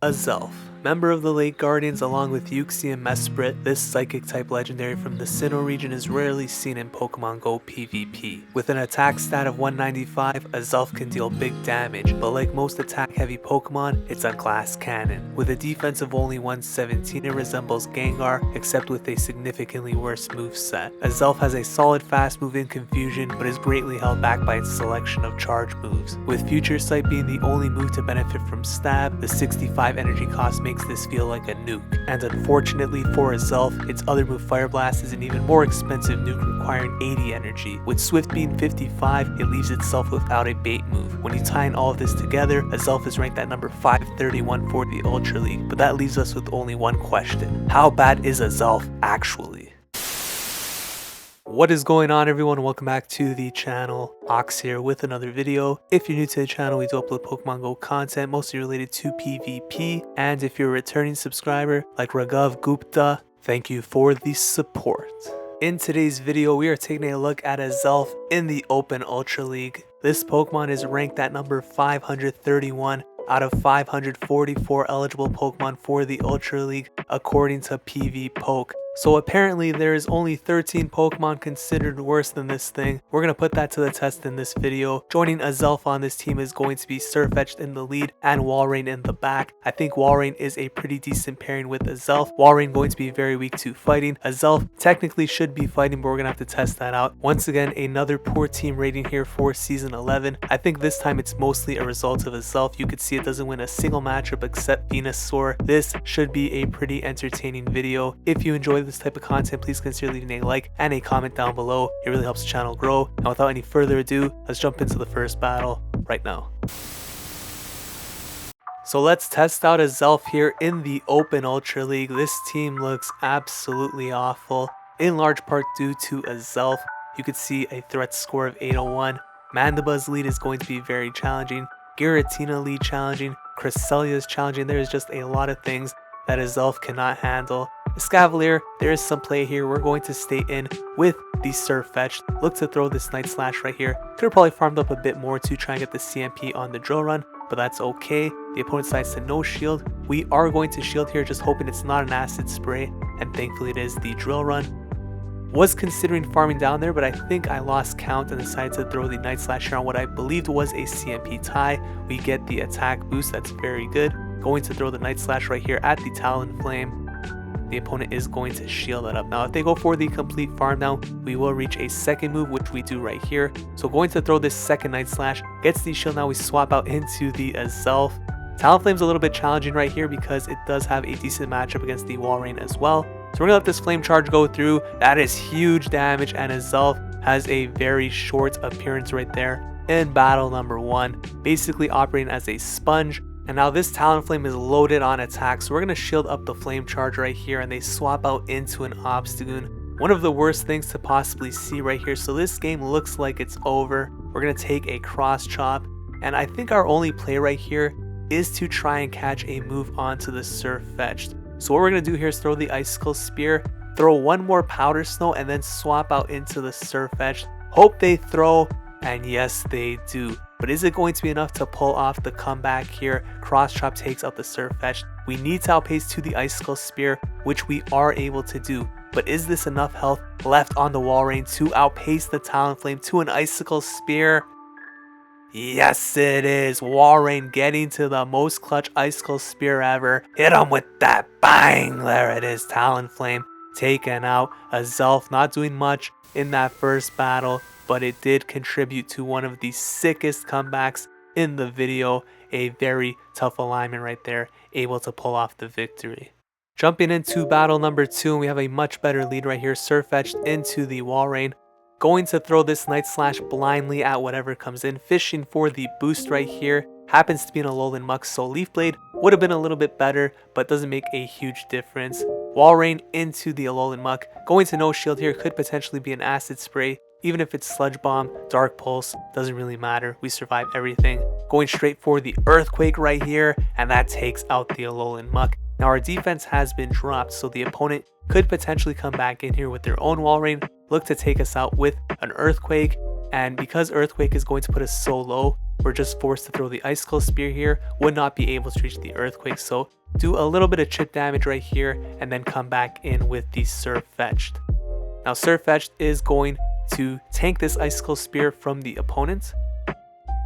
Azelf. Member of the Lake Guardians along with Uxie and Mesprit, this psychic type legendary from the Sinnoh region is rarely seen in Pokemon Go PvP. With an attack stat of 195, Azelf can deal big damage, but like most attack heavy Pokemon, it's a glass cannon. With a defense of only 117, it resembles Gengar, except with a significantly worse moveset. Azelf has a solid fast move in Confusion, but is greatly held back by its selection of charge moves. With Future Sight being the only move to benefit from Stab, the 65 energy cost makes this feel like a nuke. And unfortunately for Azelf, its other move Fire Blast is an even more expensive nuke requiring 80 energy. With Swift being 55, it leaves itself without a bait move. When you tie in all of this together, Azelf is ranked at number 531 for the Ultra League, but that leaves us with only one question. How bad is Azelf actually? What is going on, everyone? Welcome back to the channel. Ox here with another video. If you're new to the channel, we do upload Pokemon Go content mostly related to PvP, and if you're a returning subscriber like Raghav Gupta, thank you for the support. In today's video, we are taking a look at Azelf in the Open Ultra League. This Pokemon is ranked at number 531 out of 544 eligible Pokemon for the Ultra League according to PvPoke. So apparently there is only 13 Pokemon considered worse than this thing. We're going to put that to the test in this video. Joining Azelf on this team is going to be SirFetch'd in the lead and Walrein in the back. I think Walrein is a pretty decent pairing with Azelf. Walrein going to be very weak to fighting. Azelf technically should be fighting, but we're going to have to test that out. Once again, another poor team rating here for Season 11. I think this time it's mostly a result of Azelf. You could see it doesn't win a single matchup except Venusaur. This should be a pretty entertaining video. If you enjoy this type of content, please consider leaving a like and a comment down below. It really helps the channel grow. And without any further ado, let's jump into the first battle right now. So let's test out Azelf here in the Open Ultra League. This team looks absolutely awful, in large part due to Azelf. You could see a threat score of 801. Mandiba's lead is going to be very challenging. Giratina lead challenging. Cresselia's challenging. There is just a lot of things that Azelf cannot handle. Escavalier, there is some play here. We're going to stay in with the SirFetch'd. Look to throw this Night Slash right here. Could have probably farmed up a bit more to try and get the CMP on the drill run, but that's okay. The opponent decides to no shield. We are going to shield here, just hoping it's not an acid spray, and thankfully it is the drill run. Was considering farming down there, but I think I lost count and decided to throw the Night Slash here on what I believed was a CMP tie. We get the attack boost, that's very good. Going to throw the Night Slash right here at the Talonflame. The opponent is going to shield that up. Now if they go for the complete farm down, we will reach a second move, which we do right here. So going to throw this second Night Slash, gets the shield. Now we swap out into the Azelf. Talonflame's a little bit challenging right here because it does have a decent matchup against the Walrein as well. So we're gonna let this flame charge go through. That is huge damage, and Azelf has a very short appearance right there in battle number 1, basically operating as a sponge. And now this Talonflame is loaded on attack, so we're going to shield up the Flame Charge right here, and they swap out into an Obstagoon. One of the worst things to possibly see right here. So this game looks like it's over. We're going to take a Cross Chop, and I think our only play right here is to try and catch a move onto the SirFetch'd. So what we're going to do here is throw the Icicle Spear, throw one more Powder Snow, and then swap out into the SirFetch'd. Hope they throw, and yes they do. But is it going to be enough to pull off the comeback here? Cross Chop takes out the SirFetch'd. We need to outpace to the Icicle Spear, which we are able to do. But is this enough health left on the Walrein to outpace the Talonflame to an Icicle Spear? Yes it is. Walrein getting to the most clutch Icicle Spear ever. Hit him with that bang. There it is. Talonflame taken out. Azelf not doing much in that first battle, but it did contribute to one of the sickest comebacks in the video. A very tough alignment right there, able to pull off the victory. Jumping into battle number 2, and we have a much better lead right here. SirFetch'd into the Walrein. Going to throw this Night Slash blindly at whatever comes in, fishing for the boost right here. Happens to be in a Alolan Muck, so Leaf Blade would have been a little bit better, but doesn't make a huge difference. Walrein into the Alolan Muck. Going to no shield here, could potentially be an Acid Spray. Even if it's Sludge Bomb, Dark Pulse, doesn't really matter. We survive everything. Going straight for the Earthquake right here, and that takes out the Alolan Muck. Now our defense has been dropped, so the opponent could potentially come back in here with their own Walrein, look to take us out with an Earthquake, and because Earthquake is going to put us so low, we're just forced to throw the Icicle Spear here, would not be able to reach the Earthquake. So do a little bit of chip damage right here and then come back in with the SirFetch'd. Now SirFetch'd is going to tank this Icicle Spear from the opponent.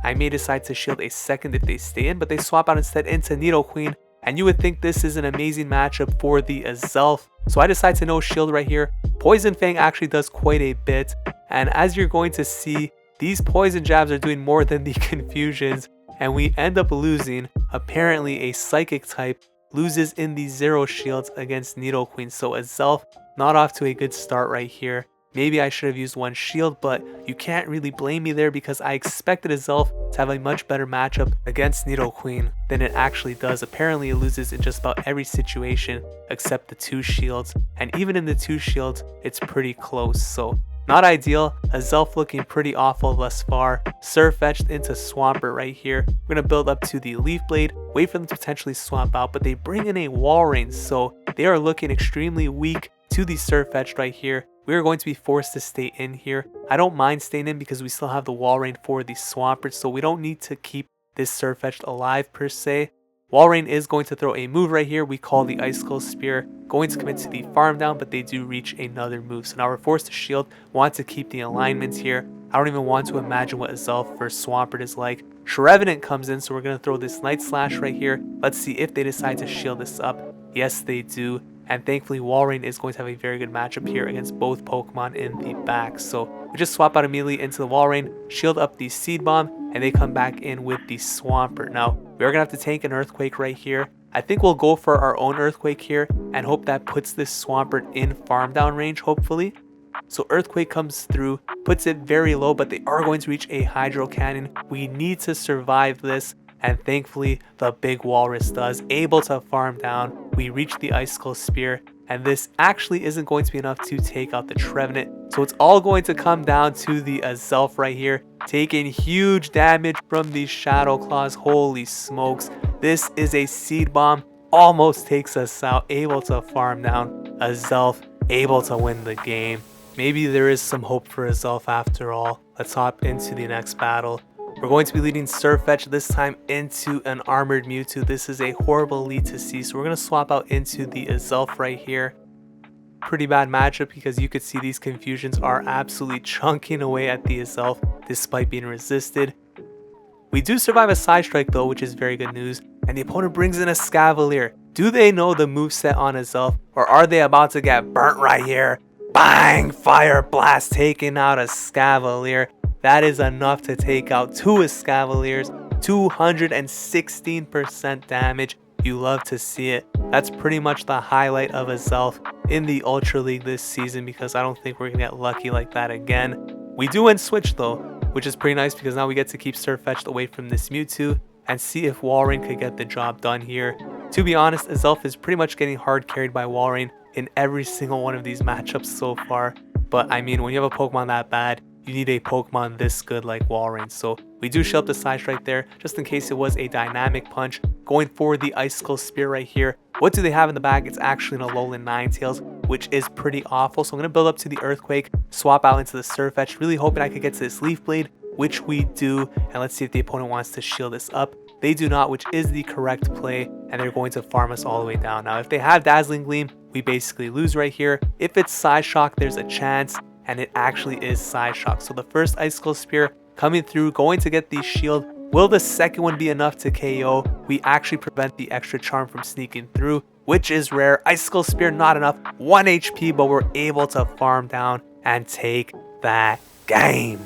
I may decide to shield a second if they stay in, but they swap out instead into Nidoqueen, and you would think this is an amazing matchup for the Azelf. So I decide to no shield right here. Poison Fang actually does quite a bit, and as you're going to see, these poison jabs are doing more than the confusions, and we end up losing. Apparently a psychic type loses in the 0 shields against Nidoqueen, so Azelf not off to a good start right here. Maybe I should have used 1 shield, but you can't really blame me there because I expected Azelf to have a much better matchup against Nidoqueen than it actually does. Apparently it loses in just about every situation except the 2 shields, and even in the 2 shields it's pretty close. So not ideal. Azelf looking pretty awful thus far. SirFetch'd into Swampert right here. We're going to build up to the Leaf Blade, wait for them to potentially swap out, but they bring in a Walrein, so they are looking extremely weak to the SirFetch'd right here. We are going to be forced to stay in here. I don't mind staying in because we still have the Walrein for the Swampert, so we don't need to keep this SirFetch'd alive per se. Walrein is going to throw a move right here. We call the Icicle Spear. Going to commit to the farm down, but they do reach another move. So now we're forced to shield. Want to keep the alignments here. I don't even want to imagine what Azelf versus Swampert is like. Shrevenant comes in, so we're going to throw this Night Slash right here. Let's see if they decide to shield this up. Yes, they do. And thankfully, Walrein is going to have a very good matchup here against both Pokemon in the back. So we just swap out immediately into the Walrein, shield up the Seed Bomb, and they come back in with the Swampert. Now, we're going to have to tank an Earthquake right here. I think we'll go for our own Earthquake here and hope that puts this Swampert in farm down range, hopefully. So Earthquake comes through, puts it very low, but they are going to reach a Hydro Cannon. We need to survive this. And thankfully, the big Walrus does, able to farm down. We reach the Icicle Spear, and this actually isn't going to be enough to take out the Trevenant. So it's all going to come down to the Azelf right here, taking huge damage from these Shadow Claws. Holy smokes. This is a Seed Bomb, almost takes us out, able to farm down. Azelf, able to win the game. Maybe there is some hope for Azelf after all. Let's hop into the next battle. We're going to be leading SirFetch'd this time into an Armored Mewtwo. This is a horrible lead to see, so we're going to swap out into the Azelf right here. Pretty bad matchup because you could see these confusions are absolutely chunking away at the Azelf despite being resisted. We do survive a Side Strike though, which is very good news, and the opponent brings in a Scavalier. Do they know the moveset on Azelf, or are they about to get burnt right here? Bang! Fire Blast taking out a Scavalier. That is enough to take out 2 Escavaliers, 216% damage. You love to see it. That's pretty much the highlight of Azelf in the Ultra League this season because I don't think we're going to get lucky like that again. We do win Switch though, which is pretty nice because now we get to keep SirFetch'd away from this Mewtwo and see if Walrein could get the job done here. To be honest, Azelf is pretty much getting hard carried by Walrein in every single one of these matchups so far. But I mean, when you have a Pokemon that bad, you need a Pokemon this good like Walrein. So we do shield up the Side Strike there just in case it was a dynamic punch. Going for the Icicle Spear right here. What do they have in the back? It's actually an Alolan Ninetales, which is pretty awful. So I'm going to build up to the Earthquake, swap out into the SirFetch'd, really hoping I could get to this Leaf Blade, which we do. And let's see if the opponent wants to shield this up. They do not, which is the correct play, and they're going to farm us all the way down. Now, if they have Dazzling Gleam, we basically lose right here. If it's Side Shock, there's a chance, and it actually is Side Shock. So the first Icicle Spear coming through, going to get the shield. Will the second one be enough to KO? We actually prevent the extra charm from sneaking through, which is rare. Icicle Spear not enough, 1 HP, but we're able to farm down and take that game.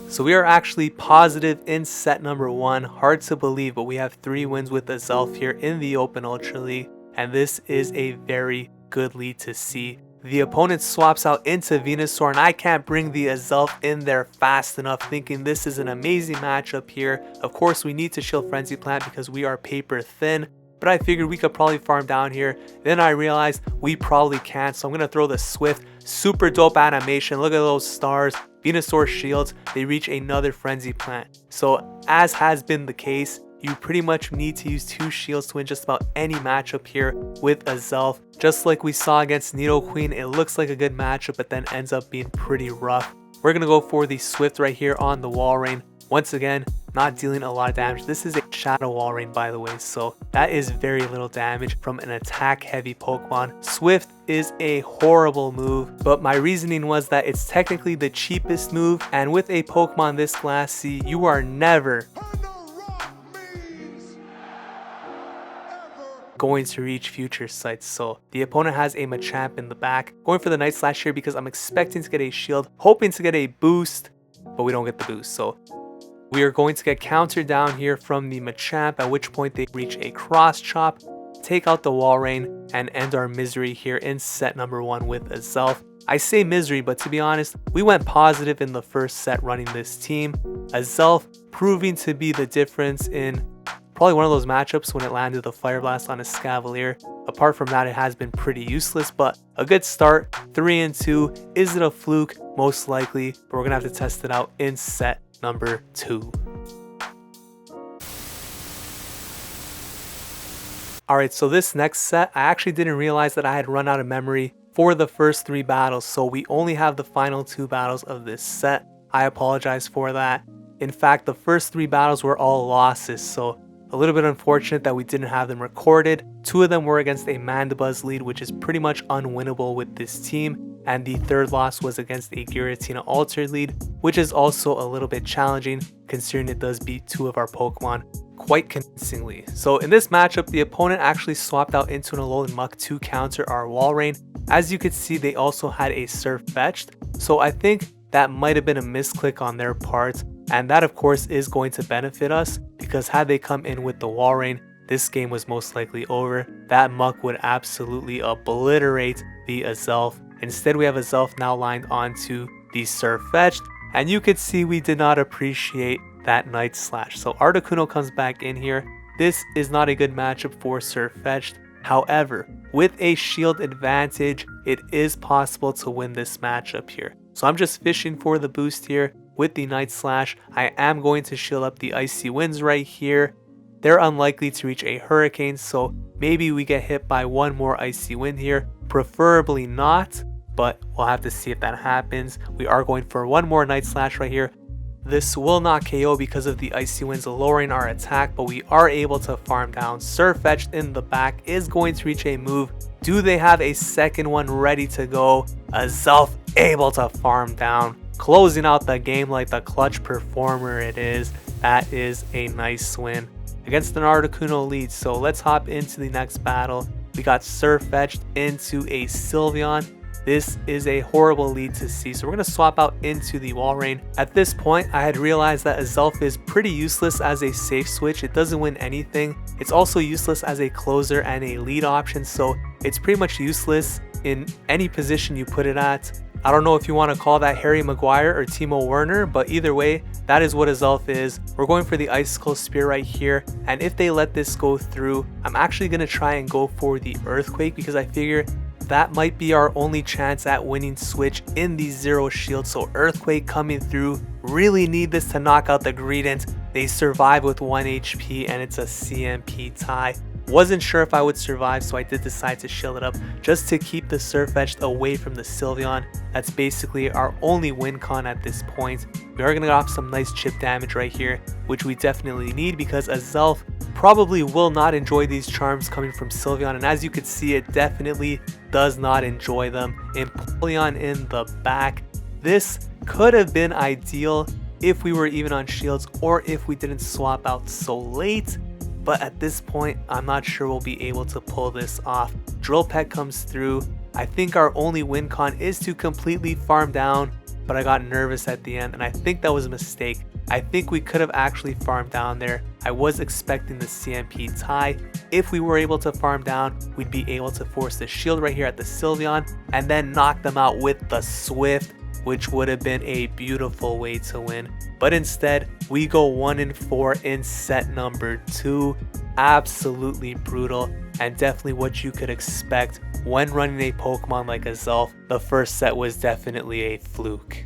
So we are actually positive in set number 1. Hard to believe, but we have 3 wins with Azelf here in the Open Ultra League, and this is a very good lead to see. The opponent swaps out into Venusaur, and I can't bring the Azelf in there fast enough, thinking this is an amazing matchup here. Of course, we need to shield Frenzy Plant because we are paper thin, but I figured we could probably farm down here. Then I realized we probably can't, so I'm going to throw the Swift. Super dope animation. Look at those stars. Venusaur shields. They reach another Frenzy Plant. So as has been the case, you pretty much need to use 2 shields to win just about any matchup here with Azelf. Just like we saw against Nidoqueen, it looks like a good matchup, but then ends up being pretty rough. We're going to go for the Swift right here on the Walrein. Once again, not dealing a lot of damage. This is a Shadow Walrein, by the way, so that is very little damage from an attack heavy Pokemon. Swift is a horrible move, but my reasoning was that it's technically the cheapest move, and with a Pokemon this classy, you are never going to reach future sights. So the opponent has a Machamp in the back, going for the Night Slash here because I'm expecting to get a shield, hoping to get a boost, but we don't get the boost. So we are going to get countered down here from the Machamp, at which point they reach a cross chop, take out the Walrein, and end our misery here in set number 1 with Azelf. I say misery, but to be honest, we went positive in the first set running this team. Azelf proving to be the difference in probably one of those matchups when it landed the Fire Blast on a Scavalier. Apart from that, it has been pretty useless, but a good start. 3-2. Is it a fluke? Most likely, but we're going to have to test it out in set number 2. Alright, so this next set, I actually didn't realize that I had run out of memory for the first 3 battles, so we only have the final 2 battles of this set. I apologize for that. In fact, the first 3 battles were all losses, so a little bit unfortunate that we didn't have them recorded. 2 of them were against a Mandibuzz lead, which is pretty much unwinnable with this team, and the 3rd loss was against a Giratina altered lead, which is also a little bit challenging considering it does beat 2 of our Pokemon quite convincingly. So in this matchup, the opponent actually swapped out into an Alolan Muck to counter our Walrein. As you can see, they also had a SirFetch'd, so I think that might have been a misclick on their part, and that of course is going to benefit us because had they come in with the Walrein, this game was most likely over. That Muck would absolutely obliterate the Azelf. Instead, we have Azelf now lined onto the SirFetch'd, and you could see we did not appreciate that Night Slash. So Articuno comes back in here. This is not a good matchup for SirFetch'd. However, with a shield advantage, it is possible to win this matchup here. So I'm just fishing for the boost here with the Night Slash. I am going to shield up the Icy Winds right here. They're unlikely to reach a Hurricane, so maybe we get hit by one more Icy Wind here. Preferably not, but we'll have to see if that happens. We are going for one more Night Slash right here. This will not KO because of the Icy Winds lowering our attack, but we are able to farm down. SirFetch'd in the back is going to reach a move. Do they have a second one ready to go? Azelf able to farm down, closing out the game like the clutch performer it is. That is a nice win against an Articuno lead. So let's hop into the next battle. We got SirFetch'd into a Sylveon. This is a horrible lead to see, so we're going to swap out into the Walrein. At this point, I had realized that Azelf is pretty useless as a safe switch. It doesn't win anything. It's also useless as a closer and a lead option, so it's pretty much useless in any position you put it at. I don't know if you want to call that Harry Maguire or Timo Werner, but either way, that is what Azelf is. We're going for the Icicle Spear right here, and if they let this go through, I'm actually going to try and go for the Earthquake because I figure that might be our only chance at winning switch in the Zero Shield. So Earthquake coming through, really need this to knock out the Greedent. They survive with 1 HP and it's a CMP tie. Wasn't sure if I would survive, so I did decide to shield it up just to keep the SirFetch'd away from the Sylveon. That's basically our only win con at this point. We are going to get off some nice chip damage right here, which we definitely need because Azelf probably will not enjoy these charms coming from Sylveon, and as you can see, it definitely does not enjoy them. Empoleon in the back. This could have been ideal if we were even on shields or if we didn't swap out so late. But at this point, I'm not sure we'll be able to pull this off. Drill Peck comes through. I think our only win con is to completely farm down, but I got nervous at the end and I think that was a mistake. I think we could have actually farmed down there. I was expecting the CMP tie. If we were able to farm down, we'd be able to force the shield right here at the Sylveon and then knock them out with the Swift, which would have been a beautiful way to win. But instead, we go 1-4 in set number 2. Absolutely brutal, and definitely what you could expect when running a Pokemon like Azelf. The first set was definitely a fluke.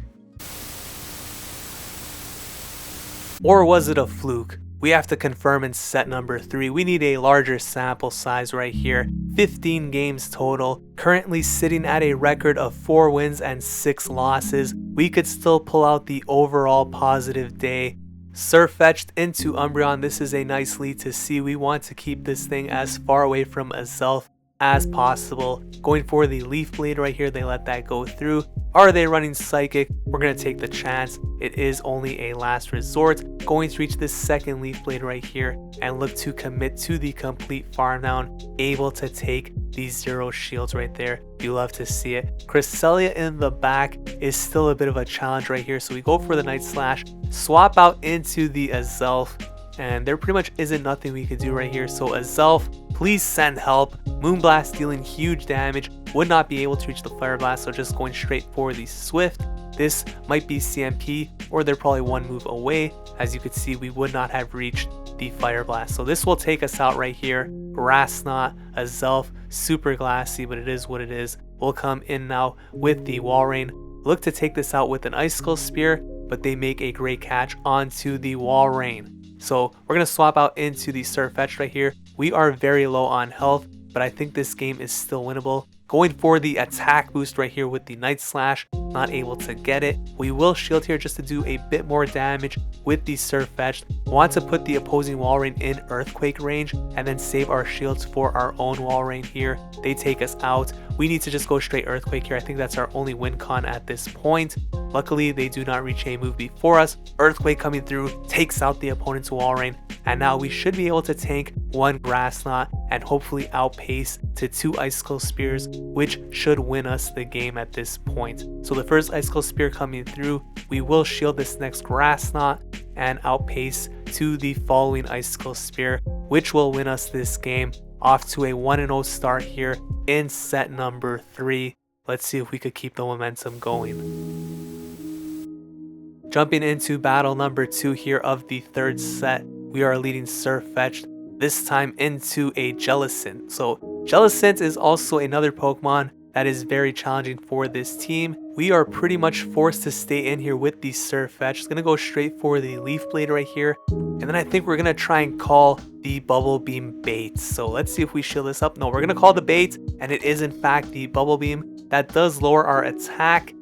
Or was it a fluke? We have to confirm in set number 3. We need a larger sample size right here. 15 games total. Currently sitting at a record of 4 wins and 6 losses. We could still pull out the overall positive day. SirFetch'd into Umbreon. This is a nice lead to see. We want to keep this thing as far away from Azelf as possible. Going for the Leaf Blade right here, they let that go through. Are they running Psychic? We're going to take the chance. It is only a last resort. Going to reach this second Leaf Blade right here and look to commit to the complete farm down. Able to take these 0 shields right there. You love to see it. Cresselia in the back is still a bit of a challenge right here. So we go for the Night Slash, swap out into the Azelf, and there pretty much isn't nothing we could do right here. So Azelf, please send help. Moonblast dealing huge damage, would not be able to reach the Fire Blast, so just going straight for the Swift. This might be CMP, or they're probably one move away. As you could see, we would not have reached the Fire Blast. So this will take us out right here. Grass Knot, Azelf, super glassy, but it is what it is. We'll come in now with the Walrein. Look to take this out with an Icicle Spear, but they make a great catch onto the Walrein. So we're going to swap out into the SirFetch'd right here. We are very low on health, but I think this game is still winnable. Going for the attack boost right here with the Night Slash, not able to get it. We will shield here just to do a bit more damage with the SirFetch'd. Want to put the opposing Walrein in Earthquake range and then save our shields for our own Walrein here. They take us out. We need to just go straight Earthquake here. I think that's our only win con at this point. Luckily, they do not reach a move before us. Earthquake coming through, takes out the opponent's Walrein, and now we should be able to tank 1 Grass Knot and hopefully outpace to 2 Icicle Spears, which should win us the game at this point. So the first Icicle Spear coming through, we will shield this next Grass Knot and outpace to the following Icicle Spear, which will win us this game. Off to a 1-0 start here in set number 3. Let's see if we could keep the momentum going. Jumping into battle number 2 here of the 3rd set, we are leading SirFetch'd, this time into a Jellicent. So Jellicent is also another Pokemon that is very challenging for this team. We are pretty much forced to stay in here with the SirFetch'd. It's going to go straight for the Leaf Blade right here. And then I think we're going to try and call the Bubble Beam bait. So let's see if we shield this up. No, we're going to call the bait, and it is in fact the Bubble Beam. That does lower our attack.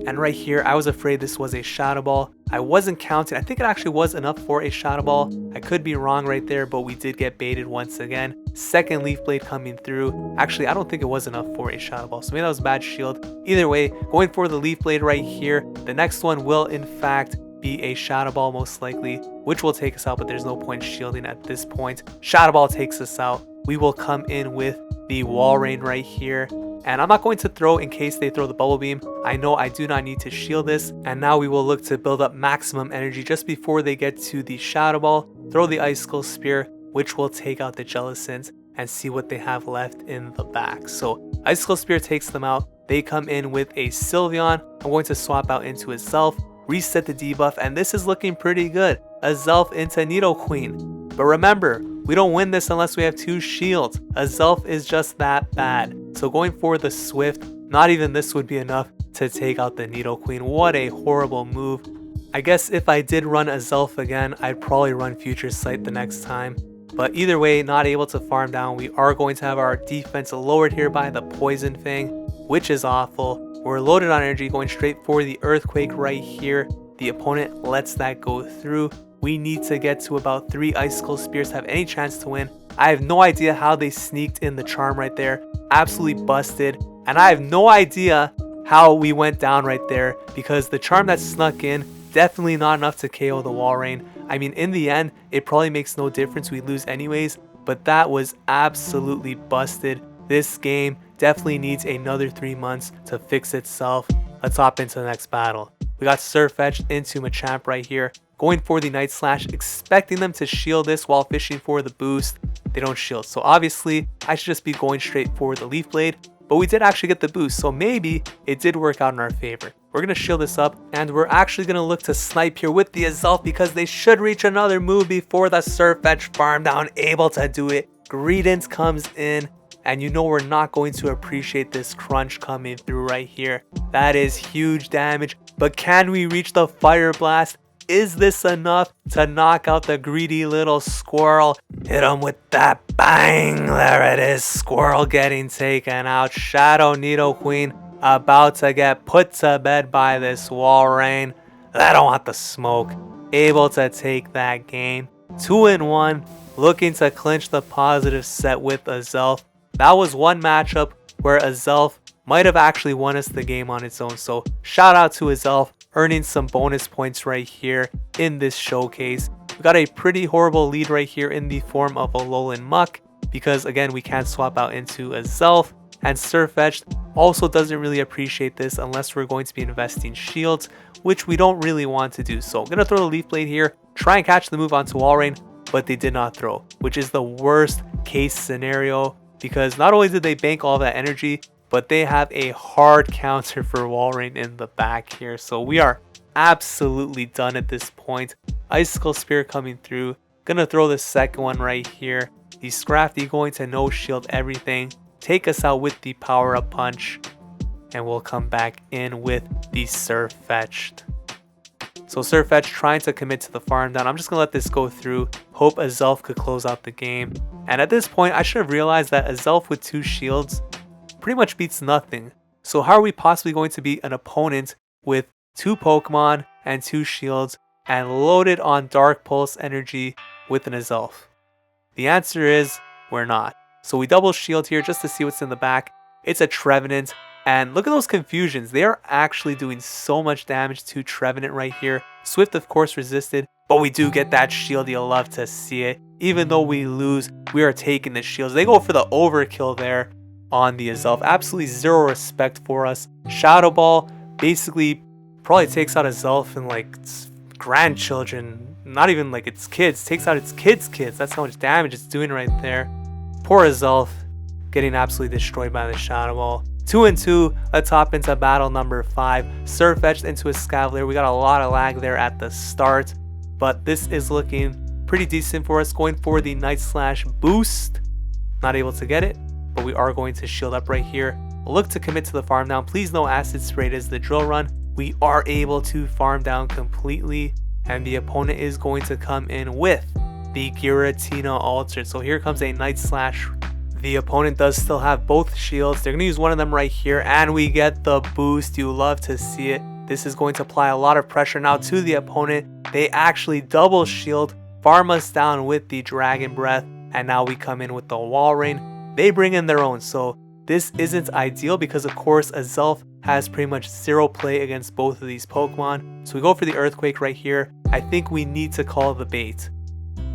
And right here, I was afraid this was a Shadow Ball. I wasn't counting. I think it actually was enough for a Shadow Ball. I could be wrong right there, but we did get baited once again. Second Leaf Blade coming through. Actually, I don't think it was enough for a Shadow Ball, so maybe that was a bad shield. Either way, going for the Leaf Blade right here. The next one will in fact be a Shadow Ball most likely, which will take us out, but there's no point shielding at this point. Shadow Ball takes us out. We will come in with the Walrein right here. And I'm not going to throw in case they throw the Bubble Beam. I know I do not need to shield this. And now we will look to build up maximum energy just before they get to the Shadow Ball. Throw the Icicle Spear, which will take out the Jellicent, and see what they have left in the back. So Icicle Spear takes them out. They come in with a Sylveon. I'm going to swap out into Azelf, reset the debuff, and this is looking pretty good. Azelf into Nidoqueen. But remember, we don't win this unless we have 2 shields. Azelf is just that bad. So going for the Swift, not even this would be enough to take out the Nidoqueen. What a horrible move. I guess if I did run Azelf again, I'd probably run Future Sight the next time. But either way, not able to farm down. We are going to have our defense lowered here by the Poison Fang, which is awful. We're loaded on energy, going straight for the Earthquake right here. The opponent lets that go through. We need to get to about 3 Icicle Spears to have any chance to win. I have no idea how they sneaked in the charm right there. Absolutely busted. And I have no idea how we went down right there, because the charm that snuck in, definitely not enough to KO the Walrein. I mean, in the end, it probably makes no difference. We lose anyways, but that was absolutely busted. This game definitely needs another 3 months to fix itself. Let's hop into the next battle. We got SirFetch'd into Machamp right here. Going for the Night Slash, expecting them to shield this while fishing for the boost. They don't shield, so obviously I should just be going straight for the Leaf Blade, but we did actually get the boost, so maybe it did work out in our favor. We're going to shield this up, and we're actually going to look to snipe here with the Azelf, because they should reach another move before the SirFetch'd farm down. Able to do it. Greedence comes in, and you know we're not going to appreciate this crunch coming through right here. That is huge damage, but can we reach the Fire Blast? Is this enough to knock out the greedy little squirrel? Hit him with that bang. There it is. Squirrel getting taken out. Shadow Nidoqueen about to get put to bed by this Walrein. I don't want the smoke. able to take that game. 2-1, looking to clinch the positive set with Azelf. That was one matchup where Azelf might have actually won us the game on its own. So shout out to Azelf, earning some bonus points right here in this showcase. We got a pretty horrible lead right here in the form of a Alolan Muck, because again, we can't swap out into Azelf. And SirFetch'd also doesn't really appreciate this unless we're going to be investing shields, which we don't really want to do. So I'm going to throw the Leaf Blade here, try and catch the move onto Walrein, but they did not throw, which is the worst case scenario, because not only did they bank all that energy, but they have a hard counter for Walrein in the back here. So we are absolutely done at this point. Icicle Spear coming through. Gonna throw the second one right here. The Scrafty going to no shield everything, take us out with the power up punch, and we'll come back in with the SirFetch'd. So SirFetch'd trying to commit to the farm down. I'm just gonna let this go through. Hope Azelf could close out the game. And at this point, I should have realized that Azelf with 2 shields pretty much beats nothing. So how are we possibly going to beat an opponent with 2 Pokemon and 2 shields and loaded on Dark Pulse energy with an Azelf? The answer is we're not. So we double shield here just to see what's in the back. It's a Trevenant, and look at those confusions. They are actually doing so much damage to Trevenant right here. Swift of course resisted, but we do get that shield. You'll love to see it. Even though we lose, we are taking the shields. They go for the overkill there on the Azelf. Absolutely zero respect for us. Shadow Ball basically probably takes out Azelf and like its grandchildren, not even like its kids, takes out its kids. That's how much damage it's doing right there. Poor Azelf getting absolutely destroyed by the Shadow Ball. 2-2, let's hop into battle number 5. SirFetch'd into a Scavalier. We got a lot of lag there at the start, but this is looking pretty decent for us. Going for the Night Slash boost. Not able to get it, but we are going to shield up right here. Look to commit to the farm down. Please no Acid Spray. It is the drill run. We are able to farm down completely, and the opponent is going to come in with the Giratina Altered. So here comes a Night Slash. The opponent does still have both shields. They're going to use one of them right here, and we get the boost. You love to see it. This is going to apply a lot of pressure now to the opponent. They actually double shield, farm us down with the Dragon Breath, and now we come in with the Walrein. They bring in their own, so this isn't ideal because of course Azelf has pretty much zero play against both of these Pokemon. So we go for the Earthquake right here. I think we need to call the bait.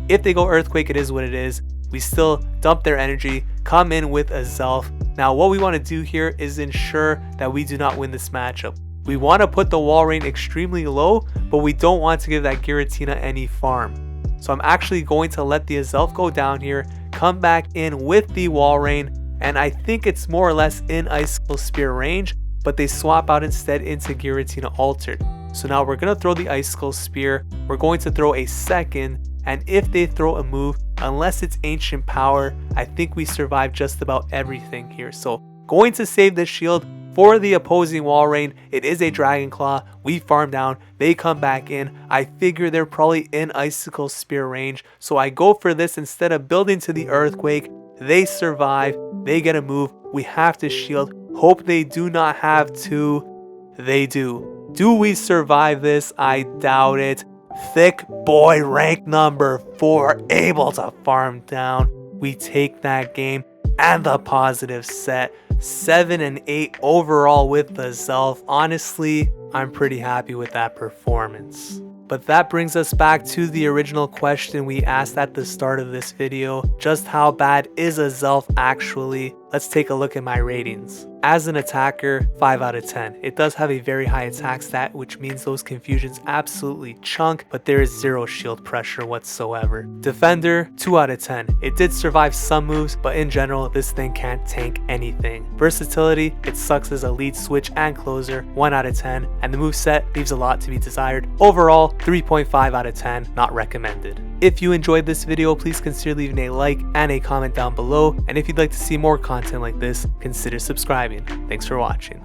If they go Earthquake, it is what it is. We still dump their energy, come in with Azelf. Now what we want to do here is ensure that we do not win this matchup. We want to put the Walrein extremely low, but we don't want to give that Giratina any farm. So I'm actually going to let the Azelf go down here, come back in with the Walrein, and I think it's more or less in Icicle Spear range, but they swap out instead into Giratina Altered. So now we're going to throw the Icicle Spear, we're going to throw a second, and if they throw a move, unless it's Ancient Power, I think we survive just about everything here. So going to save the shield for the opposing Walrein. It is a Dragon Claw. We farm down, they come back in. I figure they're probably in Icicle Spear range, so I go for this instead of building to the Earthquake. They survive, they get a move, we have to shield. Hope they do not have to. They do. Do we survive this? I doubt it. Thick Boy rank number 4, able to farm down. We take that game and the positive set. 7 and 8 overall with the Azelf. Honestly, I'm pretty happy with that performance. But that brings us back to the original question we asked at the start of this video. Just how bad is Azelf actually? Let's take a look at my ratings. As an attacker, 5 out of 10. It does have a very high attack stat, which means those confusions absolutely chunk, but there is zero shield pressure whatsoever. Defender, 2 out of 10. It did survive some moves, but in general, this thing can't tank anything. Versatility, it sucks as a lead switch and closer, 1 out of 10, and the moveset leaves a lot to be desired. Overall, 3.5 out of 10, not recommended. If you enjoyed this video, please consider leaving a like and a comment down below, and if you'd like to see more content like this, consider subscribing. Thanks for watching.